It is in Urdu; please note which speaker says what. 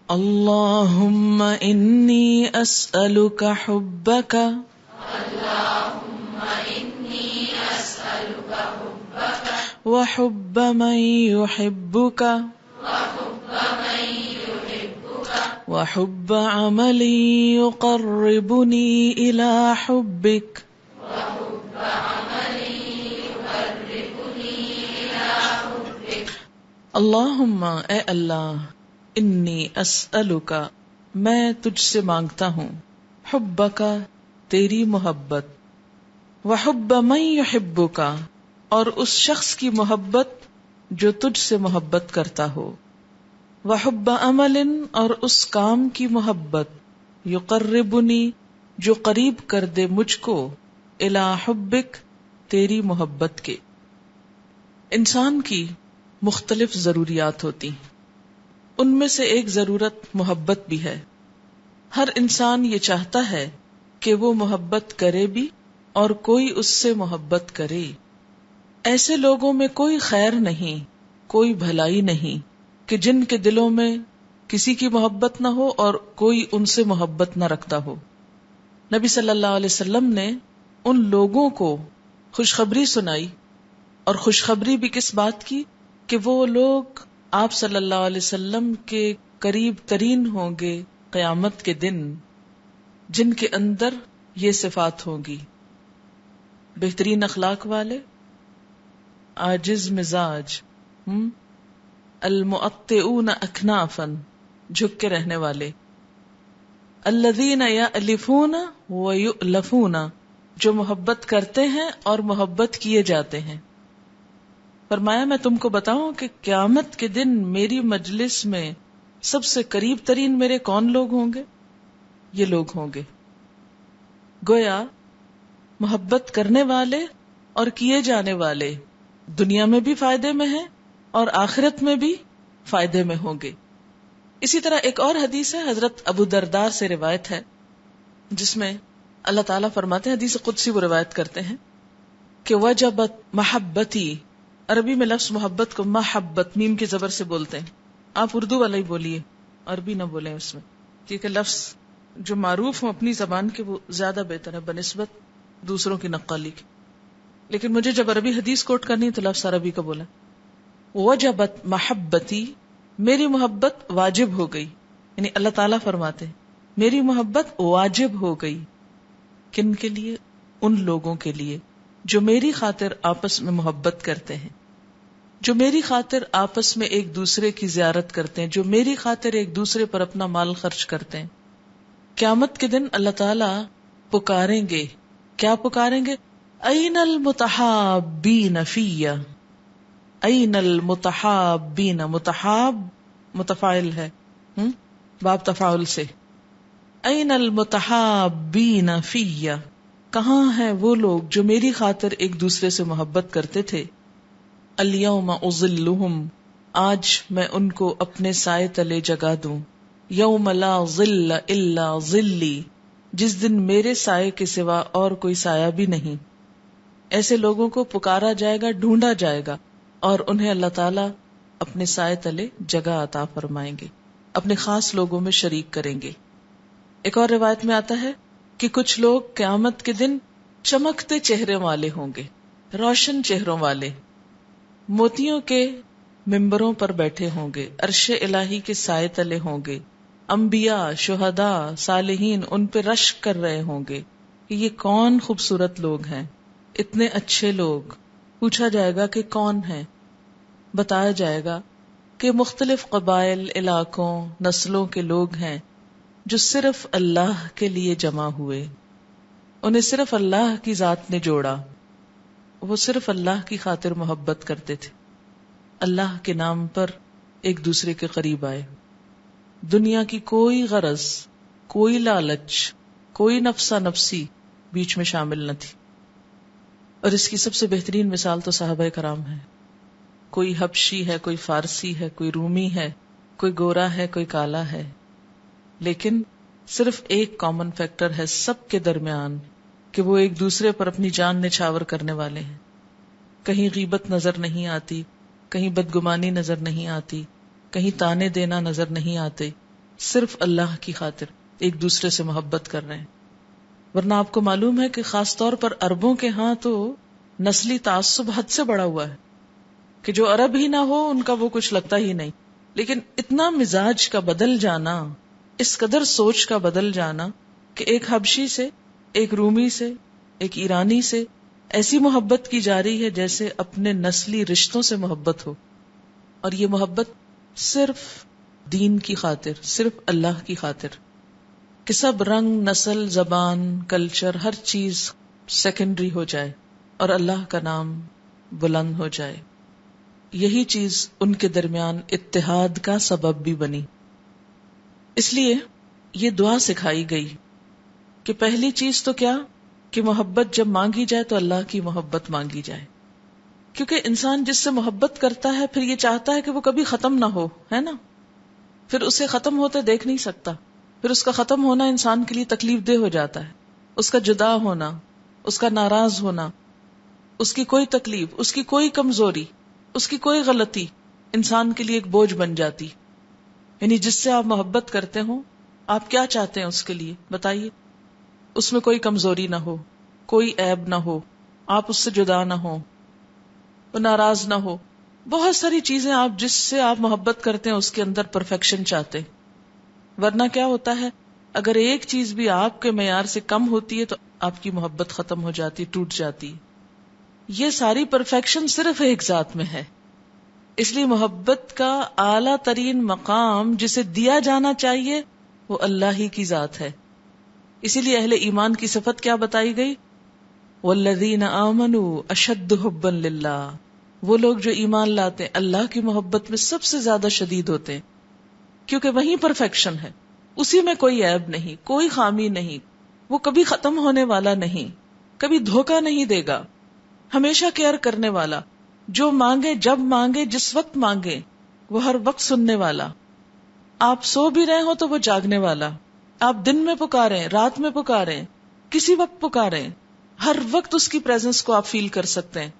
Speaker 1: اللہم انی اسألک حبک وحب من يحبك وحب عمل يقربني إلى حبك اللہم اے اللہ انی اسألک میں تجھ سے مانگتا ہوں حبک تیری محبت وحب من يحبک اور اس شخص کی محبت جو تجھ سے محبت کرتا ہو وحب عمل اور اس کام کی محبت یقربنی جو قریب کر دے مجھ کو الی حبک تیری محبت کے. انسان کی مختلف ضروریات ہوتی ہیں، ان میں سے ایک ضرورت محبت بھی ہے. ہر انسان یہ چاہتا ہے کہ وہ محبت کرے بھی اور کوئی اس سے محبت کرے. ایسے لوگوں میں کوئی خیر نہیں، کوئی بھلائی نہیں کہ جن کے دلوں میں کسی کی محبت نہ ہو اور کوئی ان سے محبت نہ رکھتا ہو. نبی صلی اللہ علیہ وسلم نے ان لوگوں کو خوشخبری سنائی، اور خوشخبری بھی کس بات کی کہ وہ لوگ آپ صلی اللہ علیہ وسلم کے قریب ترین ہوں گے قیامت کے دن، جن کے اندر یہ صفات ہوں گی: بہترین اخلاق والے، عاجز مزاج، المؤطئون اکنافا، جھک کے رہنے والے، الذین یألفون ویؤلفون، جو محبت کرتے ہیں اور محبت کیے جاتے ہیں. فرمایا میں تم کو بتاؤں کہ قیامت کے دن میری مجلس میں سب سے قریب ترین میرے کون لوگ ہوں گے؟ یہ لوگ ہوں گے. گویا محبت کرنے والے اور کیے جانے والے دنیا میں بھی فائدے میں ہیں اور آخرت میں بھی فائدے میں ہوں گے. اسی طرح ایک اور حدیث ہے، حضرت ابو درداء سے روایت ہے، جس میں اللہ تعالیٰ فرماتے ہیں، حدیث قدسی وہ روایت کرتے ہیں کہ وجبت محبتی، عربی میں لفظ محبت کو محبت میم کی زبر سے بولتے ہیں. آپ اردو والا ہی بولیے، عربی نہ بولیں اس میں، کیونکہ لفظ جو معروف ہوں اپنی زبان کے وہ زیادہ بہتر ہے بنسبت دوسروں کی نقالی کی. لیکن مجھے جب عربی حدیث کوٹ کرنی ہے تو لفظ عربی کا بولا. وجبت محبتی، میری محبت واجب ہو گئی، یعنی اللہ تعالیٰ فرماتے میری محبت واجب ہو گئی. کن کے لیے؟ ان لوگوں کے لیے جو میری خاطر آپس میں محبت کرتے ہیں، جو میری خاطر آپس میں ایک دوسرے کی زیارت کرتے ہیں، جو میری خاطر ایک دوسرے پر اپنا مال خرچ کرتے ہیں. قیامت کے دن اللہ تعالیٰ پکاریں گے. کیا پکاریں گے؟ این المتحابین فیہ، این المتحابین، متحاب متفاعل ہے باب تفاعل سے، این المتحابین فیہ، کہاں ہیں وہ لوگ جو میری خاطر ایک دوسرے سے محبت کرتے تھے. الیوم اظلہم، آج میں ان کو اپنے سائے تلے جگا دوں. یوم لا ظل الا ظلی، جس دن میرے سائے کے سوا اور کوئی سایہ بھی نہیں. ایسے لوگوں کو پکارا جائے گا، ڈھونڈا جائے گا، اور انہیں اللہ تعالیٰ اپنے سائے تلے جگہ عطا فرمائیں گے، اپنے خاص لوگوں میں شریک کریں گے. ایک اور روایت میں آتا ہے کہ کچھ لوگ قیامت کے دن چمکتے چہرے والے ہوں گے، روشن چہروں والے، موتیوں کے ممبروں پر بیٹھے ہوں گے، عرش الہی کے سائے تلے ہوں گے. انبیاء، شہداء، صالحین ان پہ رشک کر رہے ہوں گے کہ یہ کون خوبصورت لوگ ہیں، اتنے اچھے لوگ. پوچھا جائے گا کہ کون ہیں؟ بتایا جائے گا کہ مختلف قبائل، علاقوں، نسلوں کے لوگ ہیں جو صرف اللہ کے لیے جمع ہوئے. انہیں صرف اللہ کی ذات نے جوڑا، وہ صرف اللہ کی خاطر محبت کرتے تھے، اللہ کے نام پر ایک دوسرے کے قریب آئے. دنیا کی کوئی غرض، کوئی لالچ، کوئی نفسا نفسی بیچ میں شامل نہ تھی. اور اس کی سب سے بہترین مثال تو صحابہ کرام ہے. کوئی حبشی ہے، کوئی فارسی ہے، کوئی رومی ہے، کوئی گورا ہے، کوئی کالا ہے، لیکن صرف ایک کامن فیکٹر ہے سب کے درمیان کہ وہ ایک دوسرے پر اپنی جان نچھاور کرنے والے ہیں. کہیں غیبت نظر نہیں آتی، کہیں بدگمانی نظر نہیں آتی، کہیں تانے دینا نظر نہیں آتے، صرف اللہ کی خاطر ایک دوسرے سے محبت کر رہے ہیں. ورنہ آپ کو معلوم ہے کہ خاص طور پر عربوں کے ہاں تو نسلی تعصب حد سے بڑا ہوا ہے کہ جو عرب ہی نہ ہو ان کا وہ کچھ لگتا ہی نہیں. لیکن اتنا مزاج کا بدل جانا، اس قدر سوچ کا بدل جانا کہ ایک حبشی سے، ایک رومی سے، ایک ایرانی سے ایسی محبت کی جا رہی ہے جیسے اپنے نسلی رشتوں سے محبت ہو. اور یہ محبت صرف دین کی خاطر، صرف اللہ کی خاطر، کہ سب رنگ، نسل، زبان، کلچر، ہر چیز سیکنڈری ہو جائے اور اللہ کا نام بلند ہو جائے. یہی چیز ان کے درمیان اتحاد کا سبب بھی بنی. اس لیے یہ دعا سکھائی گئی کہ پہلی چیز تو کیا کہ محبت جب مانگی جائے تو اللہ کی محبت مانگی جائے. کیونکہ انسان جس سے محبت کرتا ہے پھر یہ چاہتا ہے کہ وہ کبھی ختم نہ ہو، ہے نا؟ پھر اسے ختم ہوتے دیکھ نہیں سکتا. پھر اس کا ختم ہونا انسان کے لیے تکلیف دہ ہو جاتا ہے. اس کا جدا ہونا، اس کا ناراض ہونا، اس کی کوئی تکلیف، اس کی کوئی کمزوری، اس کی کوئی غلطی انسان کے لیے ایک بوجھ بن جاتی. یعنی جس سے آپ محبت کرتے ہو، آپ کیا چاہتے ہیں اس کے لیے بتائیے؟ اس میں کوئی کمزوری نہ ہو، کوئی عیب نہ ہو، آپ اس سے جدا نہ ہو، وہ ناراض نہ ہو. بہت ساری چیزیں آپ جس سے آپ محبت کرتے ہیں اس کے اندر پرفیکشن چاہتے. ورنہ کیا ہوتا ہے، اگر ایک چیز بھی آپ کے معیار سے کم ہوتی ہے تو آپ کی محبت ختم ہو جاتی، ٹوٹ جاتی. یہ ساری پرفیکشن صرف ایک ذات میں ہے. اس لیے محبت کا اعلیٰ ترین مقام جسے دیا جانا چاہیے وہ اللہ ہی کی ذات ہے. اسی لیے اہل ایمان کی صفت کیا بتائی گئی؟ والذین آمنوا اشد حبا للہ. وہ لوگ جو ایمان لاتے ہیں اللہ کی محبت میں سب سے زیادہ شدید ہوتے ہیں، کیونکہ وہیں پرفیکشن ہے، اسی میں کوئی عیب نہیں، کوئی خامی نہیں. وہ کبھی ختم ہونے والا نہیں، کبھی دھوکہ نہیں دے گا، ہمیشہ کیئر کرنے والا، جو مانگے جب مانگے جس وقت مانگے وہ ہر وقت سننے والا. آپ سو بھی رہے ہو تو وہ جاگنے والا. آپ دن میں پکاریں، رات میں پکاریں، کسی وقت پکاریں، ہر وقت اس کی پریزنس کو آپ فیل کر سکتے ہیں.